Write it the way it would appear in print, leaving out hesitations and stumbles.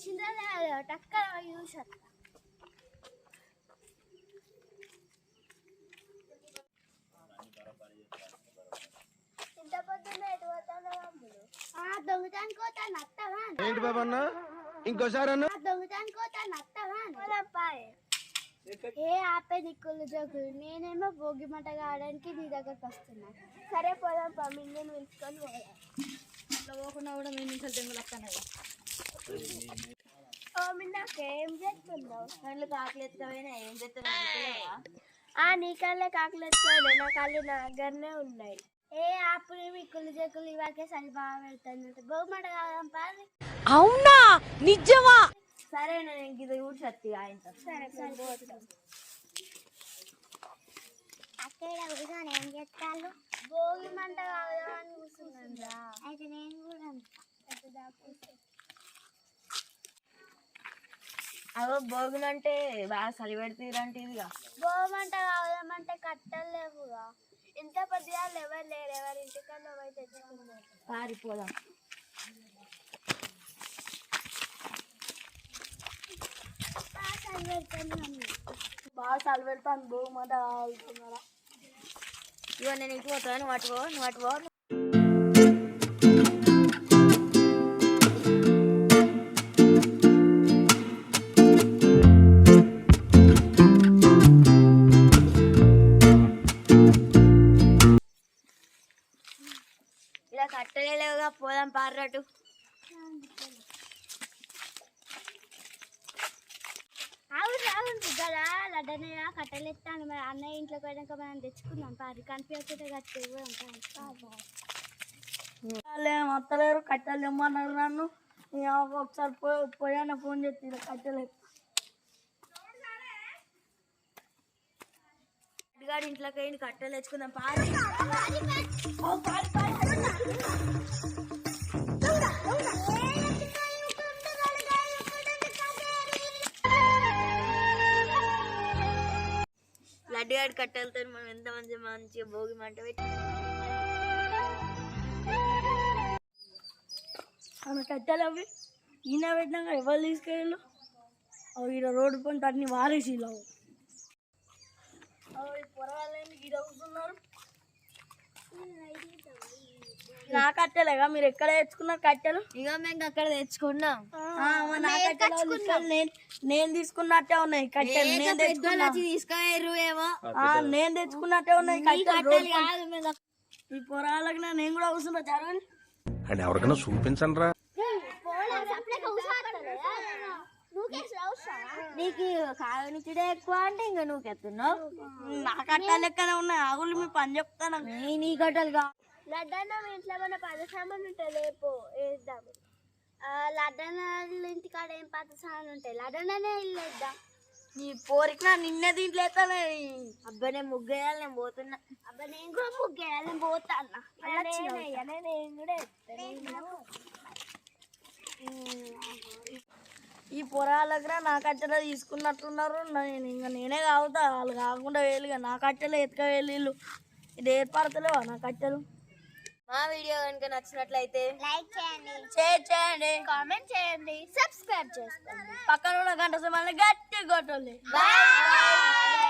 లేచిందా లేదా టక్కన చూసా ఇంత పొద్దున్న ఎటు పోతాను దొంగతానికి పోతాను అత్తవా ఏంటి బాబా అన్న ఇంకోసారి అన్న దొంగతానికి పోతాను అత్తవా ఏ ఆపే దిక్కులు జోకులు నేనేమో భోగి మంట కావడానికి నీ దగ్గరకు వస్తున్నా సరే పోదాం మింగని పిలుచుకొని పోదాం అట్లా పోకుండా కూడా మేము ఇంట్లో దెంగులు వస్తాను నాకేం చేస్తున్నావు కళ్ళు కాకులు ఎత్తుకపోయినా ఏం చేస్తాను నీ కళ్ళే కాకులు ఎత్తుకోండి నా కళ్ళు నా దగ్గరనే ఉన్నాయి ఏ ఆపుని మిక్కులు జోకులు ఇవాళకే సరి బాగా పెడతాను భోగి మంట కావడం పారి అవునా నిజమా సరే నేను ఇది కూడా సత్తి ఆయనతో సరే అక్కడ కూర్చొని ఏం చేస్తాను భోగి మంట కావడానికి కూర్చున్నాను అయితే నేను కూడా అగో భోగిలు అంటే బాగా చలి పెడుతుంది ఇదిగా భోగి మంట కావదామంటే కట్టలు లేవుగా ఇంత పొద్దుగా ఎవరు లేరు ఎవరి ఇంటికన్నా పోయి తెచ్చుకున్నారు పారిపోదాం బాగా చలి పెడతాను భోగి మంట కావాలనుకున్నారా ఇవో నేను ఇంటికి పోతాను నువ్వు అటువో ఇలా కట్టలేవుగా పోదాం పార్రటు అవును కదా లడ్డనయ్య కట్టెలేస్తాను మరి అన్నయ్య ఇంట్లోకి పోయాక మనం తెచ్చుకుందాం పారి కనిపించకుండా కట్టి మొత్తలేరు కట్టెలు ఇమ్మన్నారు నన్ను ఒకసారి పోయాను ఫోన్ చేసి కట్టెలు గాడి ఇంట్లోకి వెళ్ళి కట్టెలు తెచ్చుకుందాం పారి లడ్డుగాడి కట్టెలతో మనం ఎంత మంచిగా భోగి మంట పెట్టి ఆమె కట్టెలు అవి ఈయన పెట్టినాక ఎవరు తీసుకెళ్ళు అవి ఈడ రోడ్డు పంట అన్ని వారేసి పొరగాలని ఈడ కూర్చున్నారు నా కట్టెలేగా మీరు ఎక్కడ తెచ్చుకున్నారు కట్టెలు ఇక మేము అక్కడ తెచ్చుకున్నాం నేను తీసుకున్నట్టే ఉన్నాయి కట్టెలు తీసుకోరు ఏమో నేను తెచ్చుకున్నట్టే ఉన్నాయి కట్టెలు ఈ పొరాలకు నేను కూడా కూర్చున్నా చదవండి అని ఎవరికైనా చూపించండి రా నీకు కాగనిచ్చిడే ఎక్కువ అంటే ఇంకా నువ్వు ఎత్తున్నావు నా కట్టెలు ఎక్కడ ఉన్నాయి ఆగులు మీ పని చెప్తాను నీ కట్టెలు లడ్డన్న మీ ఇంట్లో మన పద సామాన్ ఉంటాయి రేపు వేద్దాము లడ్డన్న ఇంటికాడ ఏం పద సామాన్ ఉంటాయి లడ్డన్ననే ఇల్లు వేద్దాం నీ పోరికి నా నిన్నే దీంట్లో వేస్తానే అబ్బాయి నేను ముగ్గేయాలి నేను పోతున్నా అబ్బా నేను కూడా ముగ్గేయాలి నేను పోతా అన్న నేను కూడా ఈ పొరాల దగ్గర నా కట్టెలు తీసుకున్నట్టున్నారు నేనే కావుతా వాళ్ళు కాకుండా వేలుగా నా కట్టెలు ఎత్తుక వేలు ఇది ఏర్పడతలేవా నా కట్టెలు మా వీడియో కనుక నచ్చినట్లయితే లైక్ చేయండి షేర్ చేయండి కామెంట్ చేయండి సబ్స్క్రైబ్ చేసుకోండి పక్కన ఉన్న గంట సమయాన్ని గట్టి కొట్టండి బాయ్.